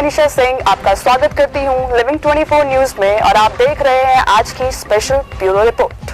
मनीषा सिंह आपका स्वागत करती हूं लिविंग 24 न्यूज में और आप देख रहे हैं आज की स्पेशल ब्यूरो रिपोर्ट।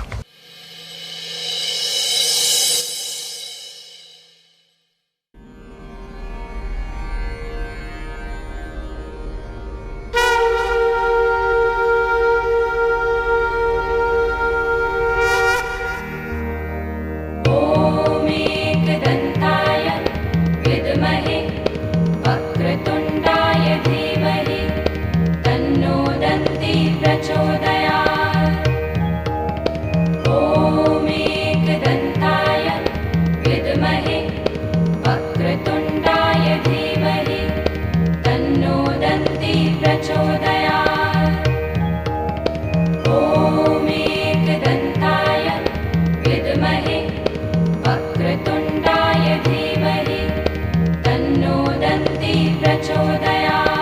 प्रचोदयात्।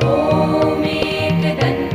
ॐ एकदन्ताय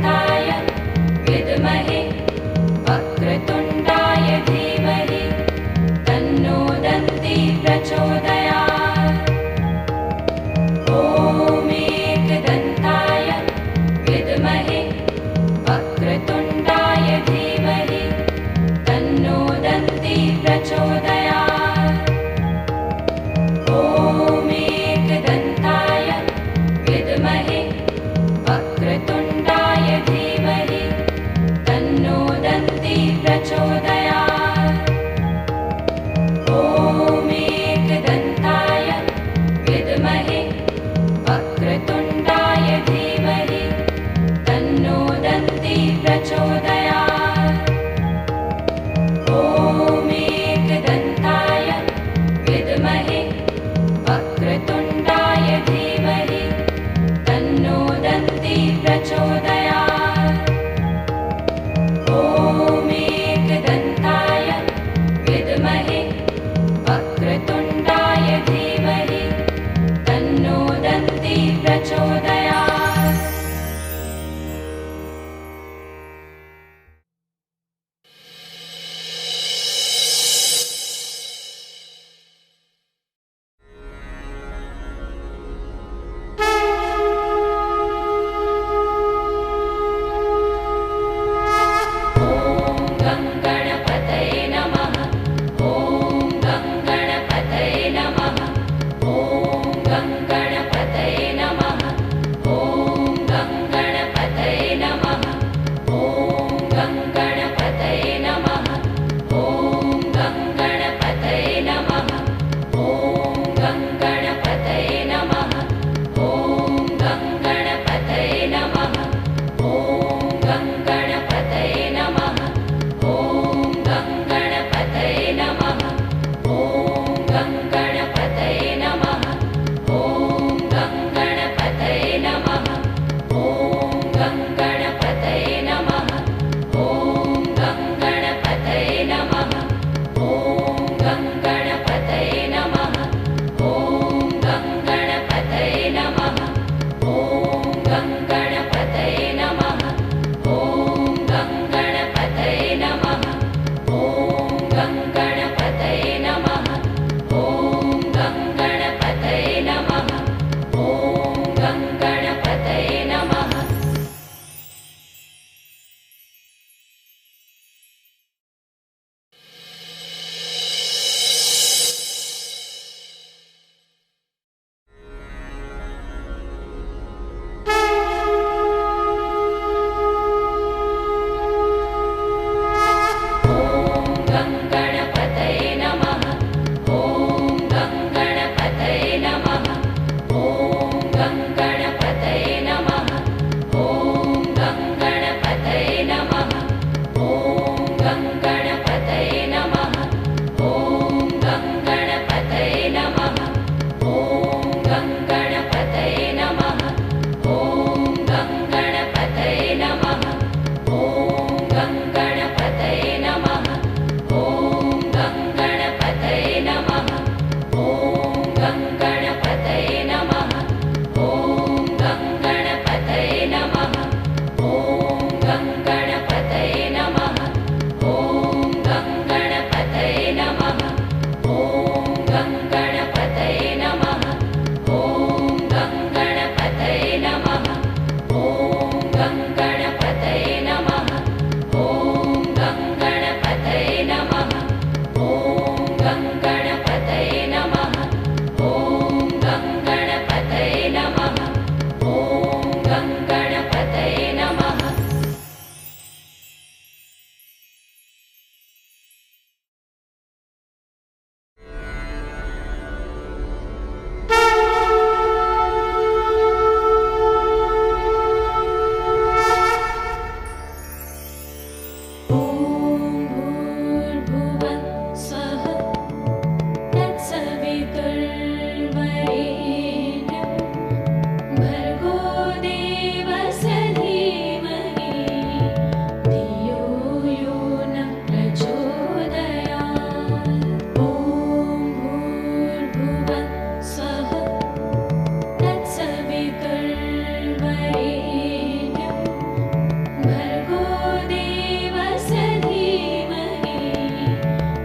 भर्गो देवस्य धीमहि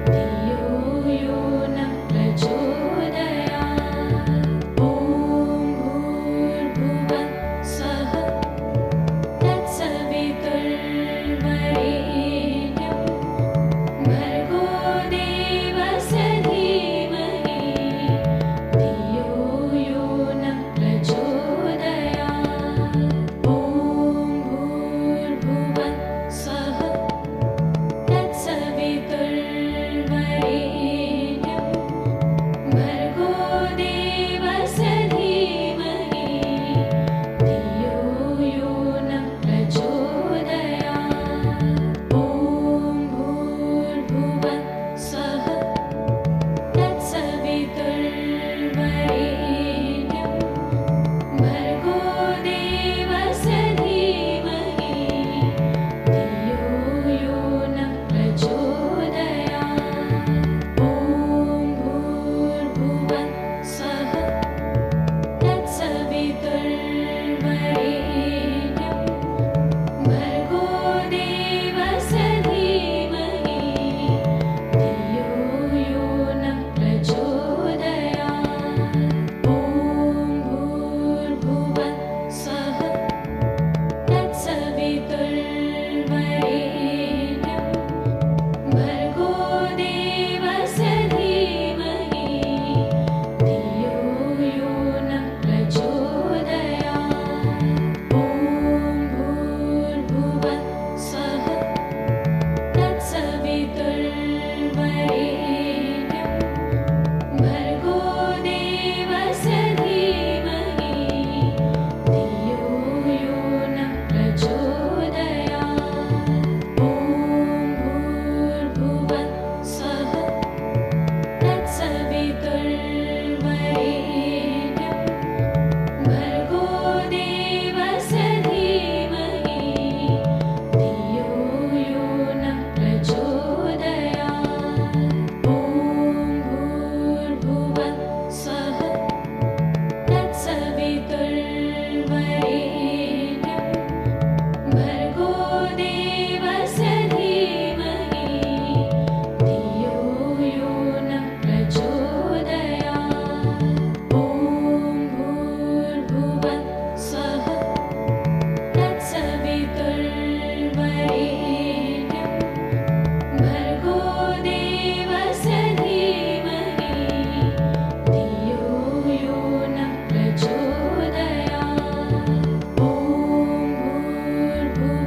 धियो यो नः प्रचोदयात्। ॐ भूर्भुवः स्वः तत्सवितुर्वरेण्यं भर्गो देवस्य धीमहि धियो यो नः प्रचोदयात्। ॐ भूर्भुवः स्वः तत्सवितुर्वरेण्यं भर्गो देवस्य धीमहि धियो यो नः प्रचोदयात्। ॐ भूर्भुवः स्वः तत्सवितुर्वरेण्यं भर्गो देवस्य धीमहि धियो यो नः प्रचोदयात्। ॐ भूर्भुवः स्वः तत्सवितुर्वरेण्यं भर्गो देवस्य धीमहि धियो यो नः प्रचोदयात्। ॐ भूर्भुवः स्वः तत्सवितुर्वरेण्यं भर्गो देवस्य धीमहि धियो यो नः प्रचोदयात्। ॐ भूर्भुवः स्वः तत्सवितुर्वरेण्यं भर्गो देवस्य धीमहि धियो यो नः प्रचोदयात्। ॐ भूर्भुवः स्वः तत्सवितुर्वरेण्यं भर्गो देवस्य धीमहि धियो यो नः प्रचोदयात्। ॐ भूर्भुवः स्वः तत्सवितुर्वरेण्यं भर्गो देवस्य धीमहि धियो यो नः प्रचोदयात्। ॐ भूर्भुवः स्वः तत्सवितुर्वरेण्यं भर्गो देवस्य धीमहि धियो यो नः प्रचोदयात्। ॐ भूर्भुवः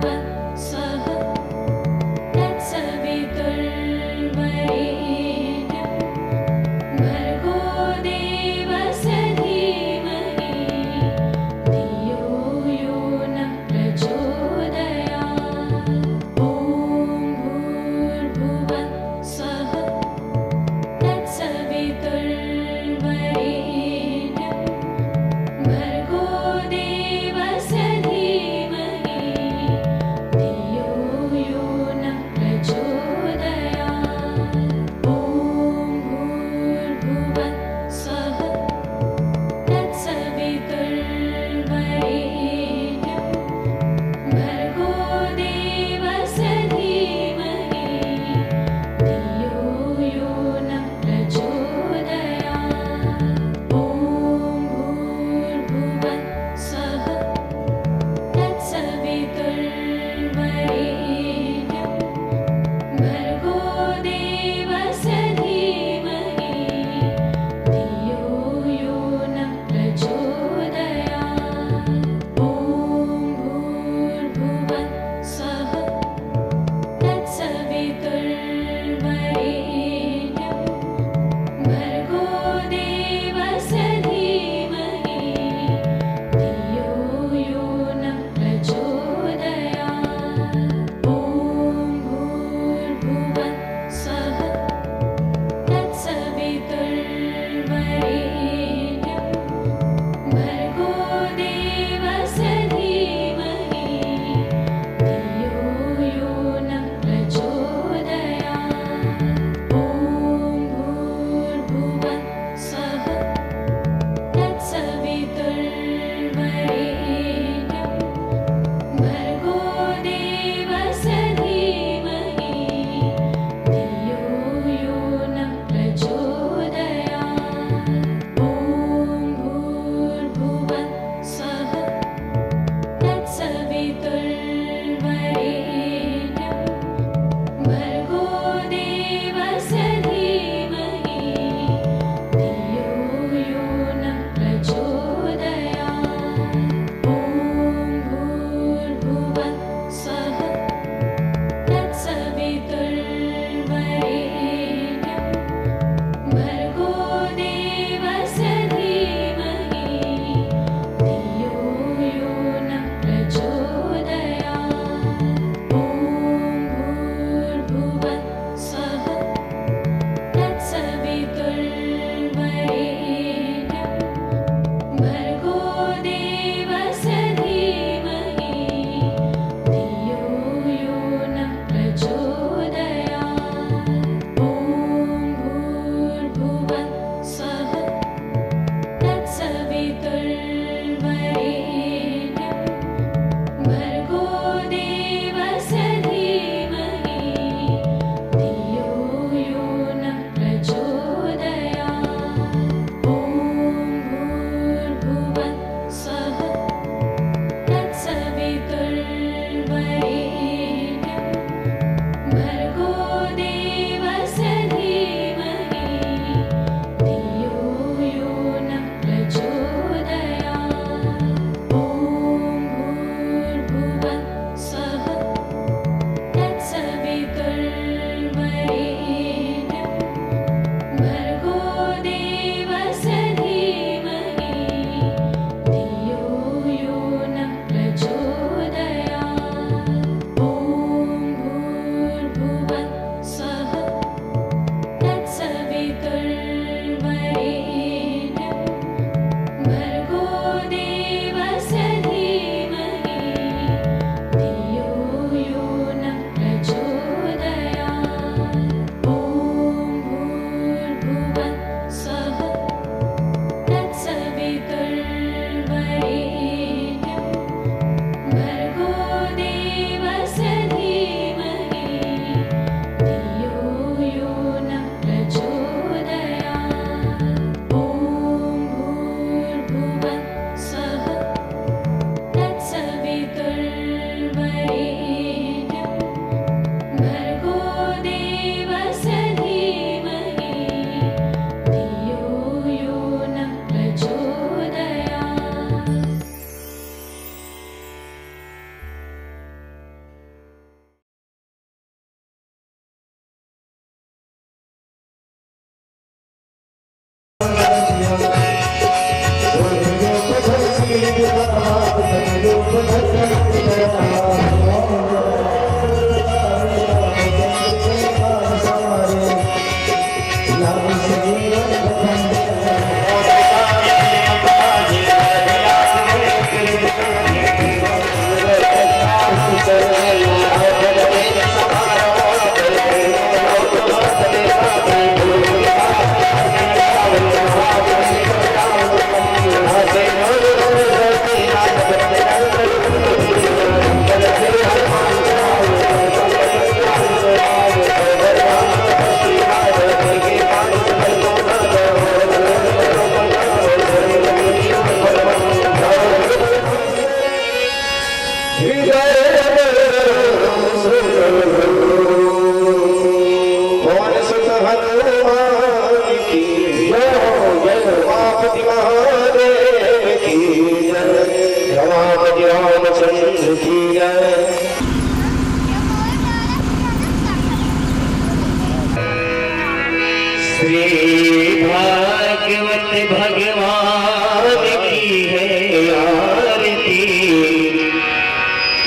श्री भागवत भगवान की है आरती,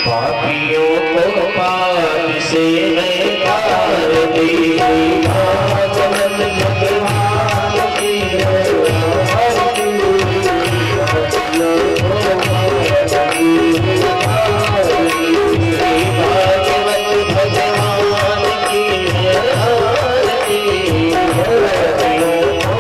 पापियों को पाप से है तारती। भागवत भगवान की है आरती, पापियों को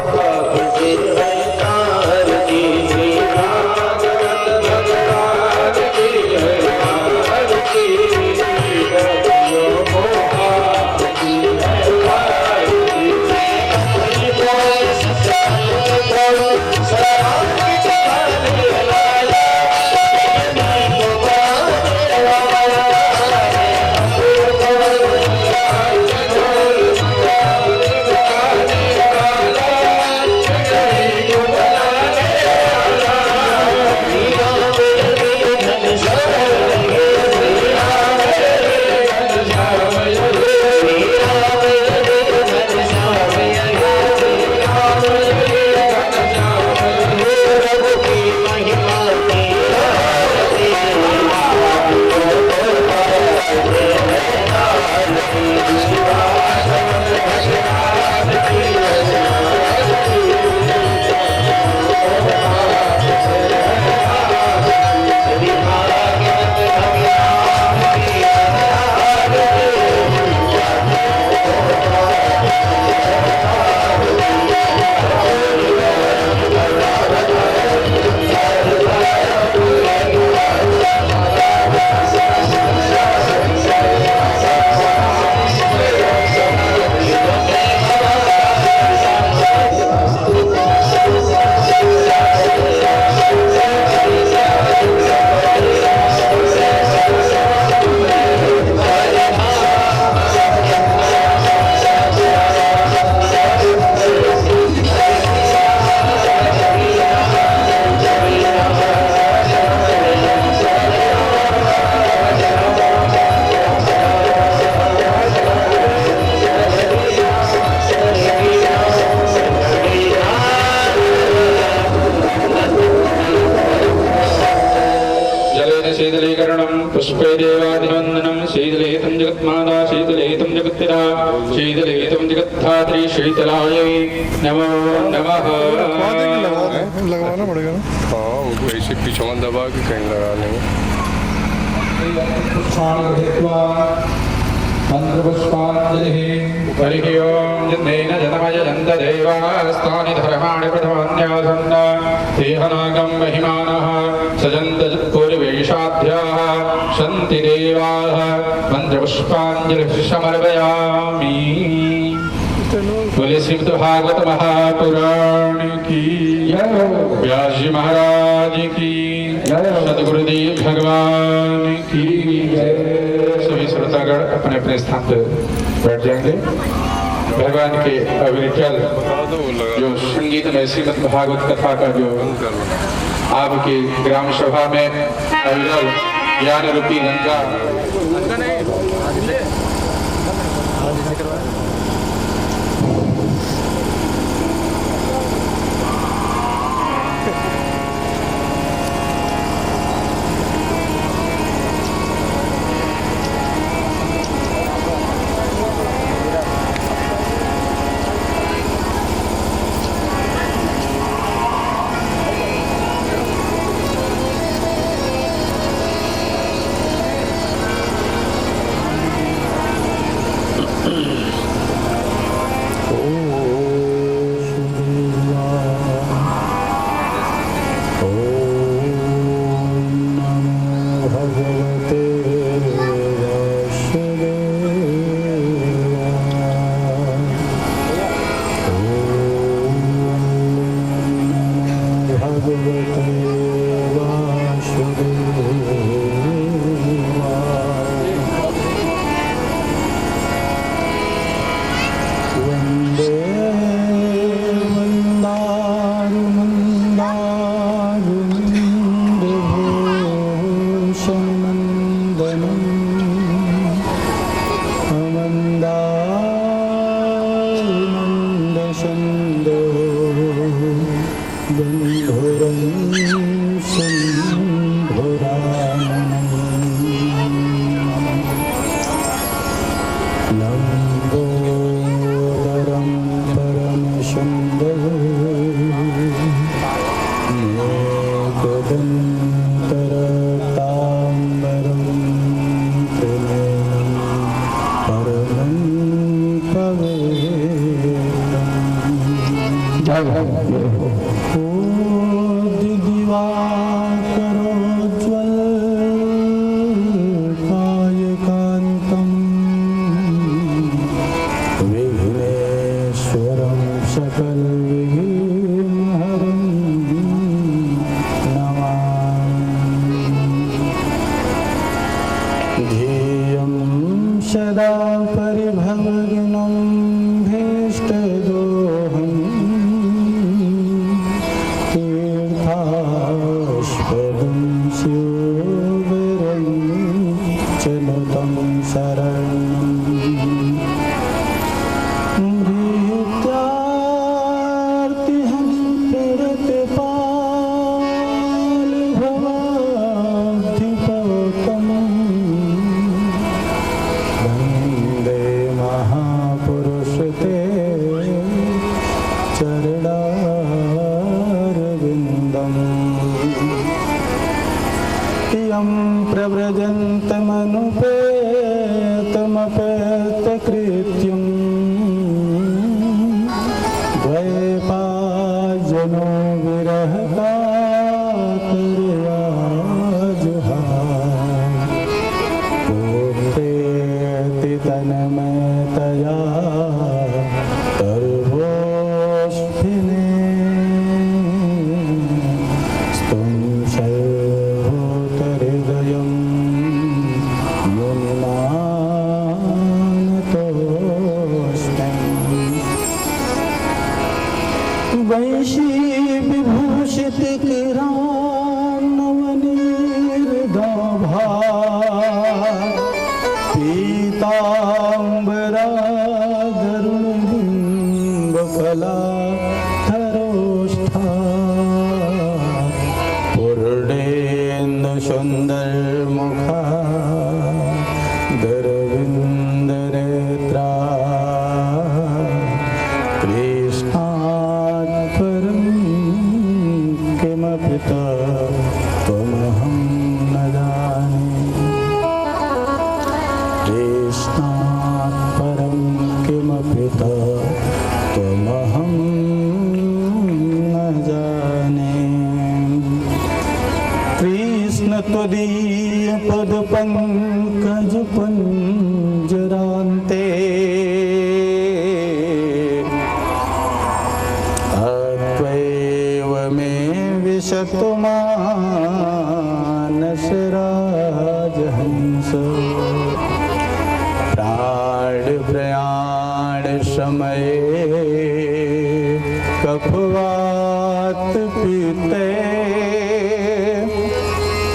पाप से है तारती। श्री भागवत भगवान की है आरती, नित्यं जगद्धात्री शीतलायै नमो नमः। लगवाना पड़ेगा ना। हाँ उनको ऐसे पीछे दबा के कहीं लगा लेंगे। हरिः ओं जन्मेन जनमयजन्त देवास्तानि धर्माणि प्रथमन्यासन् देहनागं महिमानः सजन्त पूर्वेशाभ्याः सन्ति देवाः मन्त्रपुष्पाञ्जलिः समर्पयामि। बोले श्रीमद् भागवत महापुराण की व्यास जी महाराज की सदगुरुदेव भगवान की सभी श्रोतागण अपने अपने स्थान पर बैठ जाएंगे। भगवान के अविरल जो संगीत में श्रीमद् भागवत कथा का जो आपकी ग्राम सभा में अविरल ज्ञान रूपी गंगा सदा परिभवग्नं भीष्टदोहं तीर्थास्पदं शिवरं चलतं शरणं भीत्यार्तिहं प्रणतपाल भवाब्धिपौतमम् वन्दे महापुरुष ते चरणारविन्दम् यं प्रव्रजन्तमनुपेतमपेतकृत्यं द्वैपायनो विरहकातर्या जुहाव पुत्रेति तन्मयतया सर्वोऽस्मिने स्तं सर्वोतहृदयं मुनिनानतोऽस्मि वैशीविभूषितकिरान्नवनीर्दोभा पीताम्बरागरुणबिम्बफलाधरोष्ठा पूर्णेन्दुसुन्दरमुखा दरविन्दनेत्रा त्वमहं न जाने। कृष्ण त्वदीय पद पंकज पंजरान्ते अत्वैव मे विशतु मानस राजहंस। प्राण प्रयाण समये कफवात पीते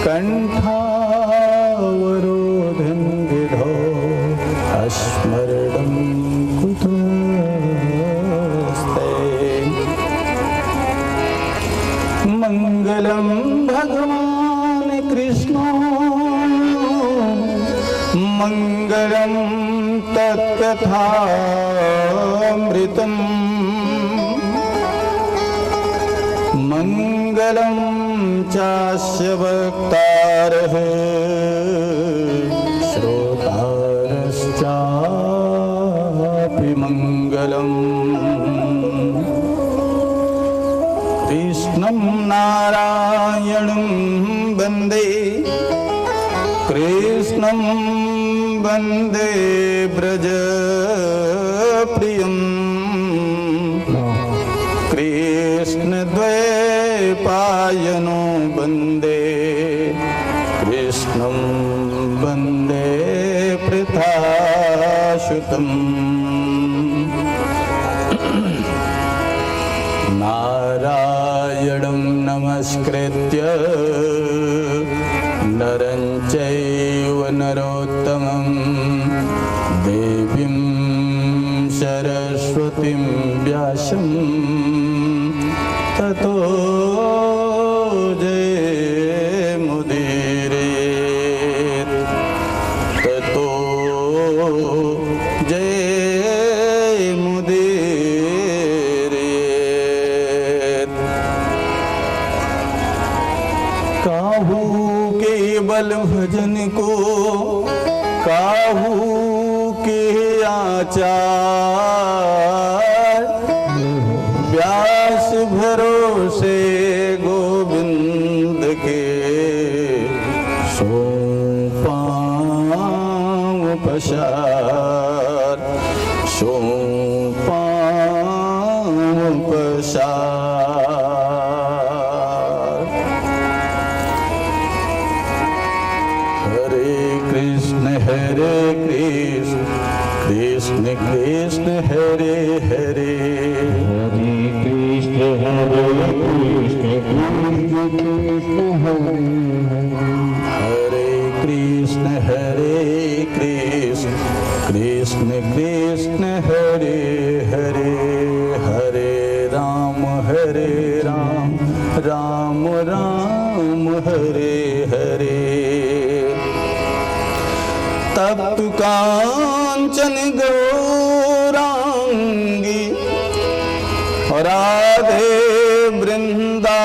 कंठावरोधन विधौ अस्मरणं कुतस्ते। मंगलम भगवान कृष्णो मंगलम तत्कथामृतम् मंगलम चास्य वक्तारः श्रोतारश्चापि मंगलम्। कृष्णं नारायणं वन्दे कृष्णं वन्दे ब्रजप्रियम्। कृष्णद्वैपायनो वन्दे कृष्णं वन्दे पृथासुतम्। नारायणं नमस्कृत्य नरं चैव नरोत्तमं देवीं सरस्वतीं व्यासं ततो जयमुदीरयेत्। ततो जयमुदीरयेत्। काहू केवल भजन को काहू के आचार। व्यास भरोसे गोविंद के सोपांव पसार सोपांव पसार। हरे कृष्ण कृष्ण कृष्ण हरे हरे हरे कृष्ण हरे कृष्ण कृष्ण कृष्ण हरे हरे। हरे राम राम राम हरे हरे। तप्त कांचन गौरांगी राधे वृंदावनेश्वरी।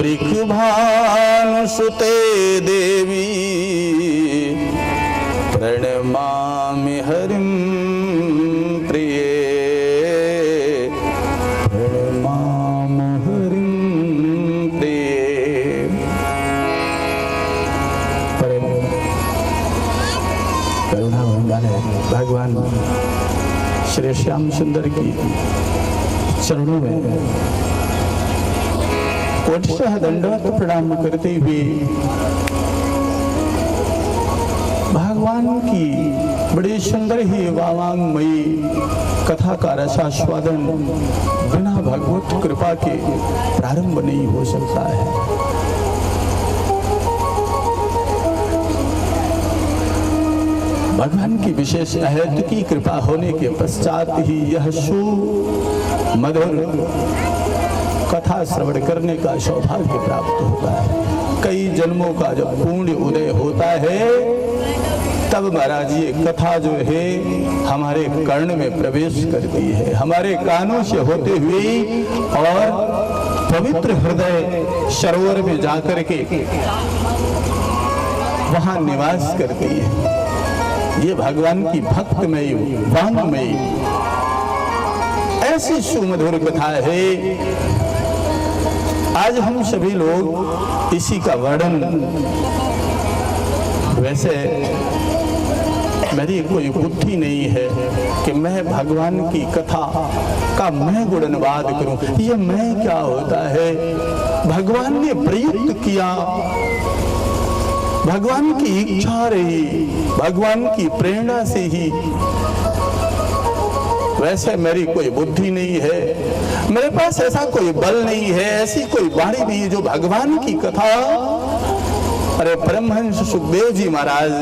वृषभानुसुते देवी प्रणमामि हरिं प्रिये। प्रणमामि हरिं प्रिये। करुणामय वाले भगवान श्री श्याम सुंदर की चरणों में कोटिशः दंडवत प्रणाम करते हुए भगवान की बड़ी सुंदर ही वावांगमयी कथा का रसास्वादन बिना भगवत कृपा के प्रारंभ नहीं हो सकता है। भगवान की विशेष अहैत की कृपा होने के पश्चात ही यह सुमधुर कथा श्रवण करने का सौभाग्य प्राप्त होता है। कई जन्मों का जब पुण्य उदय होता है तब महाराज ये कथा जो है हमारे कर्ण में प्रवेश करती है, हमारे कानों से होते हुए और पवित्र हृदय सरोवर में जाकर के वहां निवास कर गई है। ये भगवान की भक्तमयी वांगमयी ऐसी सुमधुर कथा है। आज हम सभी लोग इसी का वर्णन, वैसे मेरी कोई बुद्धि नहीं है कि मैं भगवान की कथा का मैं गुणनवाद करूं। ये मैं क्या होता है? भगवान ने प्रयुक्त किया, भगवान की इच्छा रही, भगवान की प्रेरणा से ही। वैसे मेरी कोई बुद्धि नहीं है, मेरे पास ऐसा कोई बल नहीं है, ऐसी कोई वाणी नहीं है जो भगवान की कथा। अरे परमहंस सुखदेव जी महाराज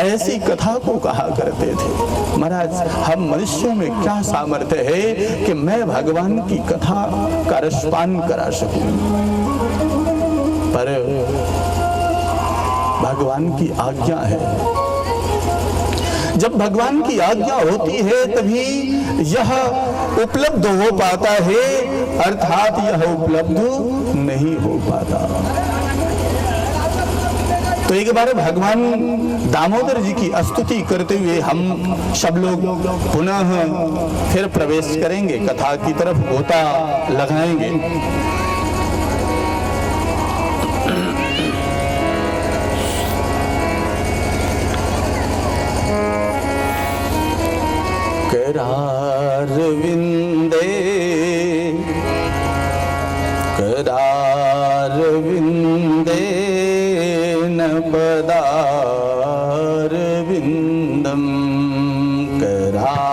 ऐसी कथा को कहा करते थे। महाराज, हम मनुष्यों में क्या सामर्थ्य है कि मैं भगवान की कथा का रसपान करा सकूं, पर भगवान की आज्ञा है। जब भगवान की आज्ञा होती है तभी यह उपलब्ध हो पाता है, अर्थात यह उपलब्ध नहीं हो पाता। तो एक बार भगवान दामोदर जी की स्तुति करते हुए हम सब लोग पुनः फिर प्रवेश करेंगे, कथा की तरफ गोता लगाएंगे। करारविंदे करारविंदे न पदारविंदम करारविंदे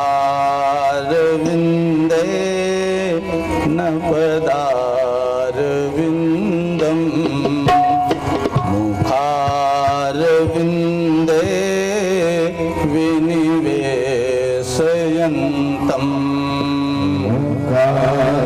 न पदारविंदम मुखारविंदे विनिवेशयन्तम् मुखारविंदे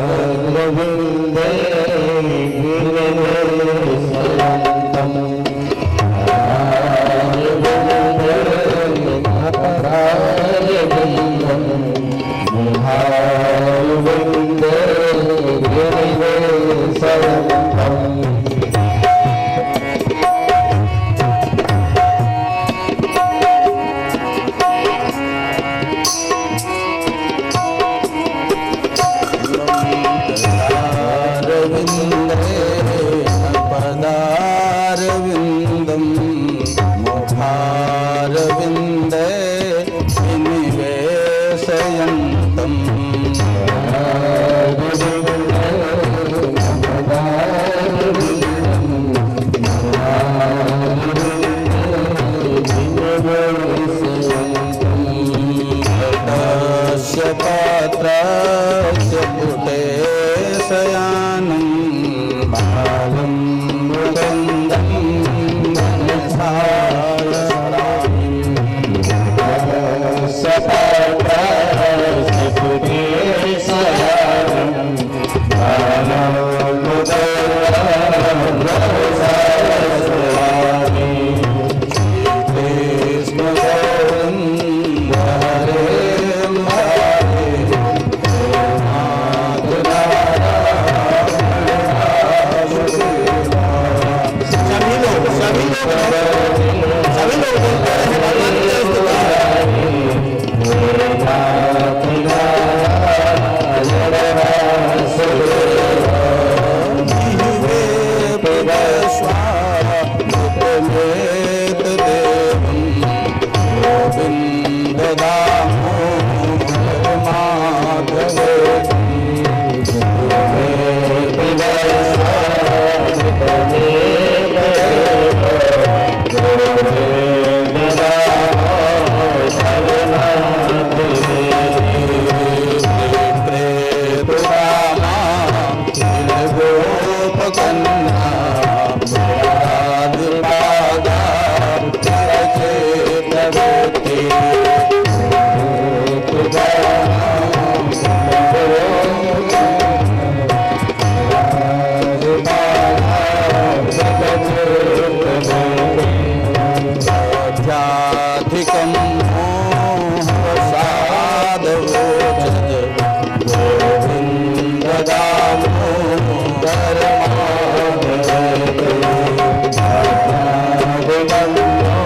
Bye.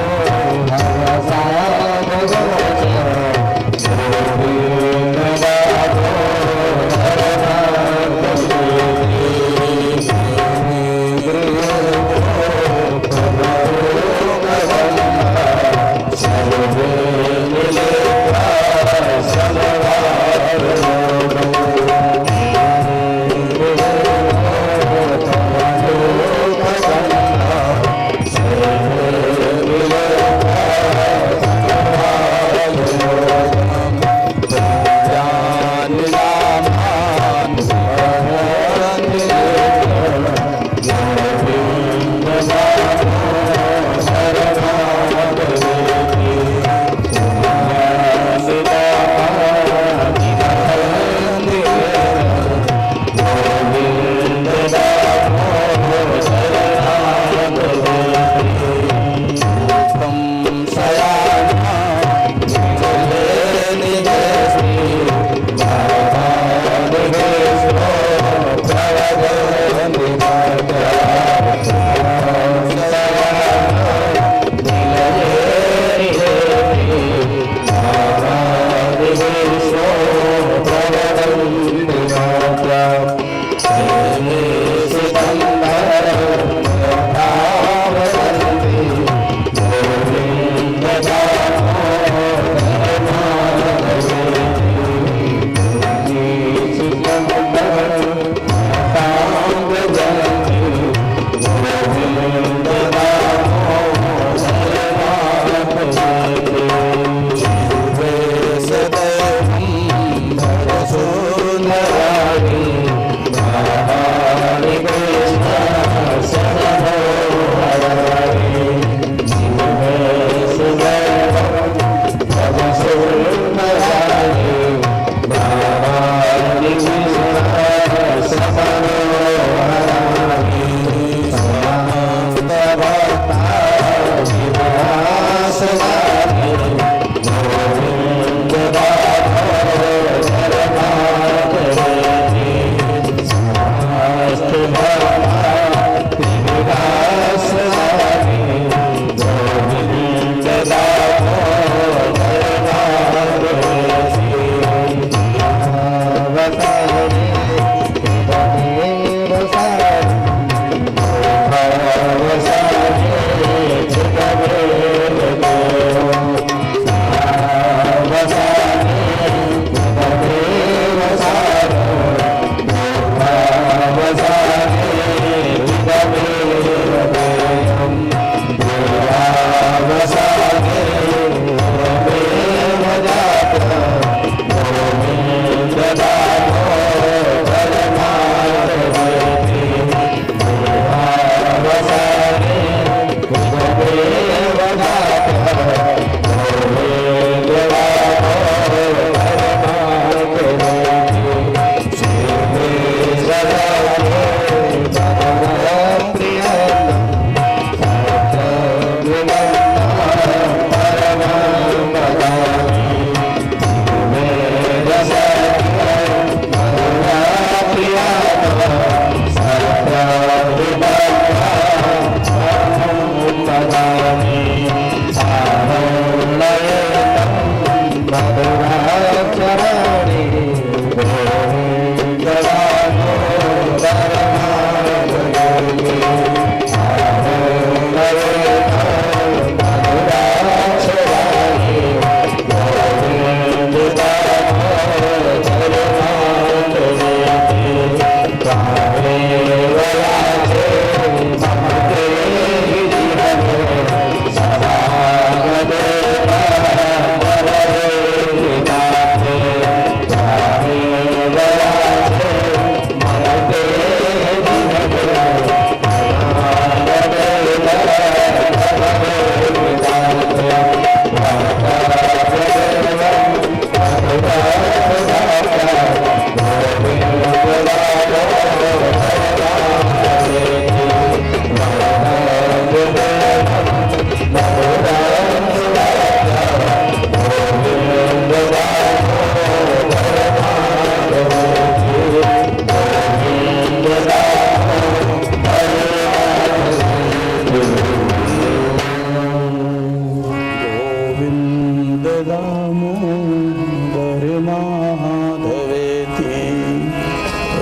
दामोदर माधवेति।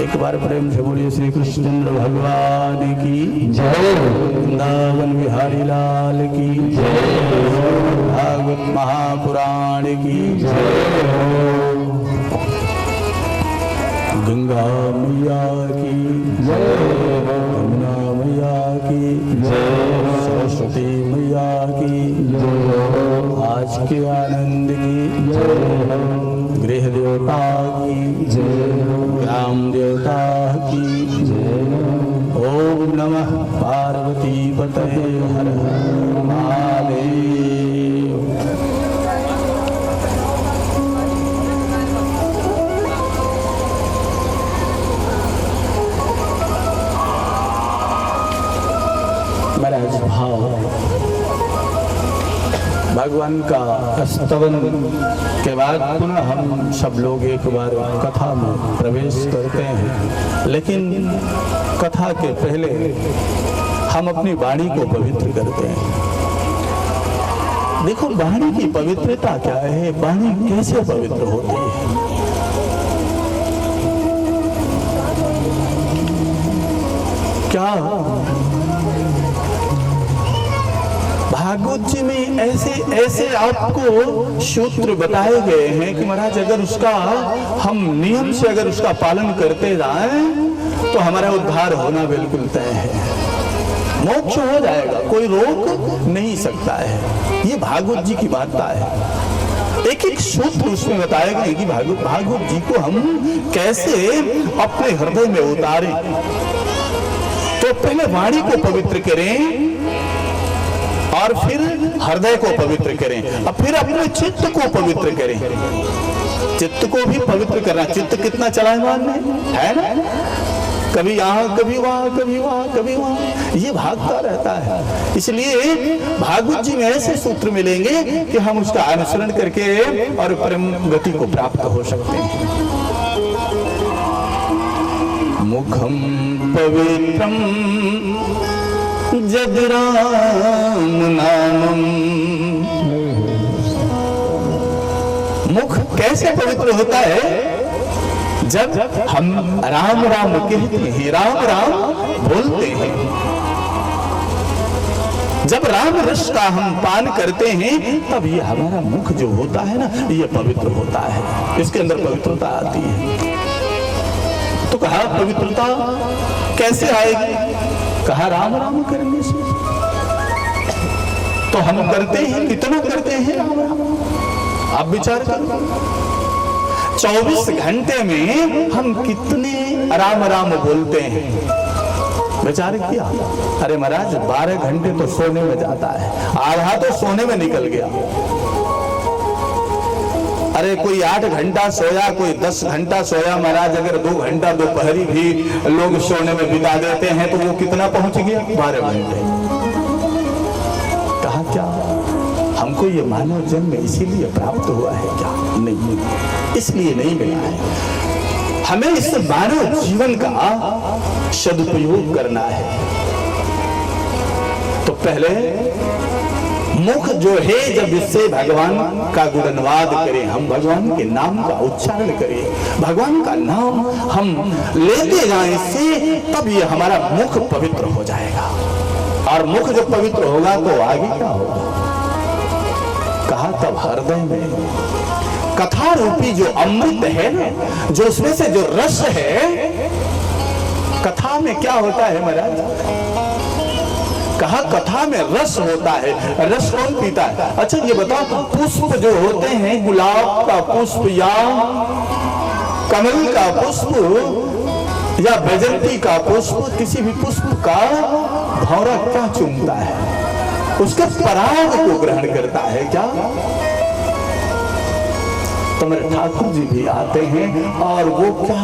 एक बार प्रेम से बोलिए श्री कृष्णचंद्र भगवान की जय, वृंदावन बिहारी लाल की जय, भागवत महापुराण की जय, गंगा मैया की जय, यमुना मैया की जय, सरस्वती मैया की जय, आज के आनंद की जय, गृह देवता की जय, ग्राम देवता की जय। ओम नमः पार्वती पतये हर हर महादेव। महाराज भाव भगवान का स्तवन के बाद पुनः हम सब लोग एक बार कथा में प्रवेश करते हैं, लेकिन कथा के पहले हम अपनी वाणी को पवित्र करते हैं। देखो वाणी की पवित्रता क्या है, वाणी कैसे पवित्र होती है। क्या भागवत जी में ऐसे ऐसे आपको सूत्र बताए गए हैं कि महाराज अगर उसका हम नियम से अगर उसका पालन करते जाएं तो हमारा उद्धार होना बिल्कुल तय है, मोक्ष हो जाएगा, कोई रोक नहीं सकता है। ये भागवत जी की वार्ता है। एक एक सूत्र उसमें बताए गए कि भागवत जी को हम कैसे अपने हृदय में उतारें। तो पहले वाणी को पवित्र करें और फिर हृदय को पवित्र करें और फिर अपने चित्त को पवित्र करें। चित्त को भी पवित्र करना। चित्त कितना चलायमान है ना, कभी यहाँ कभी वहां कभी वहां कभी वहां, ये भागता रहता है। इसलिए भागवत जी में ऐसे सूत्र मिलेंगे कि हम उसका अनुसरण करके और परम गति को प्राप्त हो सकते हैं। मुखम पवित्रम जग राम नामम। मुख कैसे पवित्र होता है? जब हम राम राम कहते हैं, राम राम बोलते हैं, जब राम रस का हम पान करते हैं, तब ये हमारा मुख जो होता है ना, ये पवित्र होता है, इसके अंदर पवित्रता आती है। तो कहा पवित्रता कैसे आएगी? कहा राम राम करने से। तो हम करते हैं, कितना करते हैं राम राम? आप विचार करो, 24 घंटे में हम कितने राम राम बोलते हैं? विचार किया? अरे महाराज 12 घंटे तो सोने में जाता है, आधा तो सोने में निकल गया। अरे कोई 8 घंटा सोया, कोई 10 घंटा सोया। महाराज अगर 2 घंटा दोपहरी भी लोग सोने में बिता देते हैं तो वो कितना पहुंच गया? 12 घंटे। कहा क्या हमको ये मानव जन्म इसीलिए प्राप्त हुआ है क्या? नहीं, इसलिए नहीं मिला है। हमें इस मानव जीवन का सदुपयोग करना है। तो पहले मुख जो है, जब इससे भगवान का गुणगान करें, हम भगवान के नाम का उच्चारण करें, भगवान का नाम हम लेते जाएं इससे, तब ये हमारा मुख पवित्र हो जाएगा। और मुख जब पवित्र होगा तो आगे क्या होगा? कहा तब हृदय में कथा रूपी जो अमृत है ना, जो उसमें से जो रस है, कथा में क्या होता है महाराज? कहा कथा में रस होता है। रस कौन पीता है? अच्छा ये बताओ, पुष्प जो होते हैं, गुलाब का पुष्प या कमल का पुष्प या बैजंती का पुष्प, किसी भी पुष्प का भौरा क्या चूमता है? उसके पराग को ग्रहण करता है क्या? तो मेरे ठाकुर जी भी आते हैं और वो क्या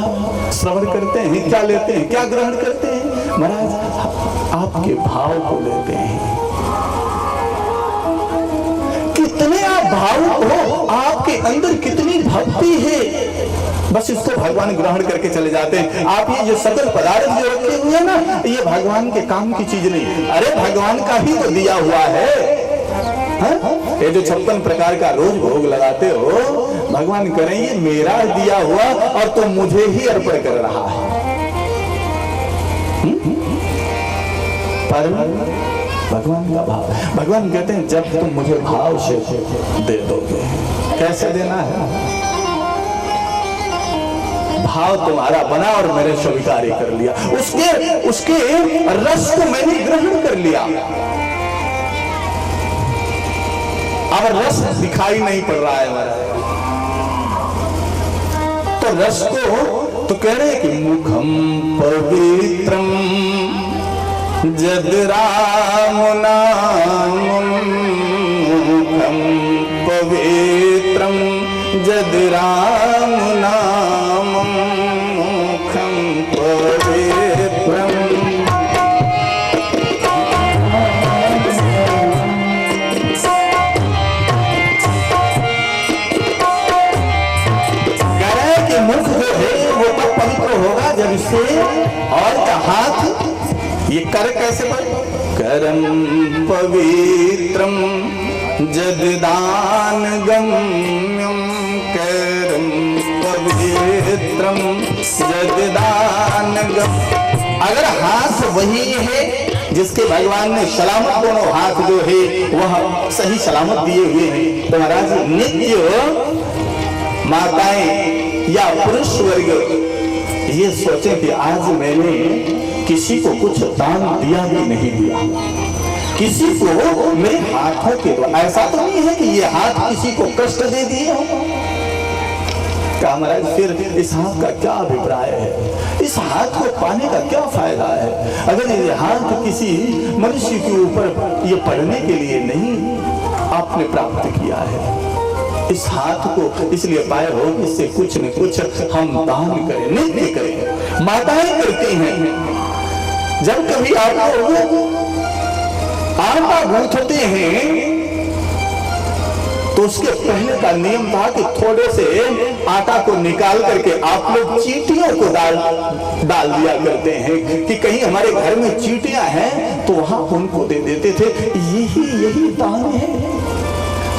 श्रवण करते हैं, क्या लेते हैं, क्या ग्रहण करते हैं? महाराज आपके भाव को लेते हैं। कितने आप भावुक हो, आपके अंदर कितनी भक्ति है, बस इसको भगवान ग्रहण करके चले जाते हैं। आप ये जो सकल पदार्थ जो रखे हुए हैं ना, ये भगवान के काम की चीज नहीं। अरे भगवान का ही तो दिया हुआ है। हाँ? ये जो 56 प्रकार का रोज भोग लगाते हो, भगवान करें ये मेरा दिया हुआ और तुम मुझे ही अर्पण कर रहा है। पर भगवान का भाव, भगवान कहते हैं जब तुम मुझे भाव से दे दोगे। कैसे देना है? भाव तुम्हारा बना और मैंने स्वीकार कर लिया, उसके रस को मैंने ग्रहण कर लिया। अब रस दिखाई नहीं पड़ रहा है हमारा, तो रस को तो कह रहे कि मुखम पवित्रम जद राम नामम, मुखम पवित्रम जद राम नामम, मुखम पवित्रम। कह रहे हैं कि मुख जो है वो तो पवित्र होगा जब इससे, और का हाथ ये कर कैसे बन? करम पवित्रम जद दान गम्यम, करम पवित्रम जद दान गम्यम। अगर हाथ वही है जिसके भगवान ने सलामत दोनों हाथ जो है वह सही सलामत दिए हुए हैं, तो महाराज नित्य माताएं या पुरुष वर्ग ये सोचे कि आज मैंने किसी को कुछ दान दिया भी नहीं दिया, किसी को मेरे हाथों के द्वारा। ऐसा तो नहीं है कि ये हाथ किसी को कष्ट दे दिए हो। क्या महाराज फिर इस हाथ का क्या अभिप्राय है? इस हाथ को पाने का क्या फायदा है? अगर ये हाथ किसी मनुष्य के ऊपर ये पढ़ने के लिए नहीं आपने प्राप्त किया है, इस हाथ को इसलिए पाए हो कि इससे कुछ न कुछ हम दान करें, नित्य करें। माताएं करती हैं, जब कभी आप आटा गूंथते हैं तो उसके पहले का नियम था कि थोड़े से आटा को निकाल करके आप लोग चींटियों को डाल दिया करते हैं कि कहीं हमारे घर में चींटियां हैं तो वहां उनको दे देते थे। यही दान है।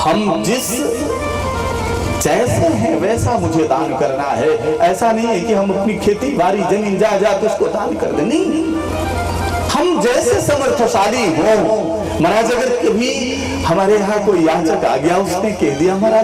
हम जिस जैसे हैं वैसा मुझे दान करना है। ऐसा नहीं है कि हम अपनी खेती बाड़ी जमीन जायदाद उसको दान कर दें, नहीं। हम जैसे समर्थशाली हो। महाराज अगर कभी हमारे यहाँ कोई याचक आ गया, उसने कह दिया महाराज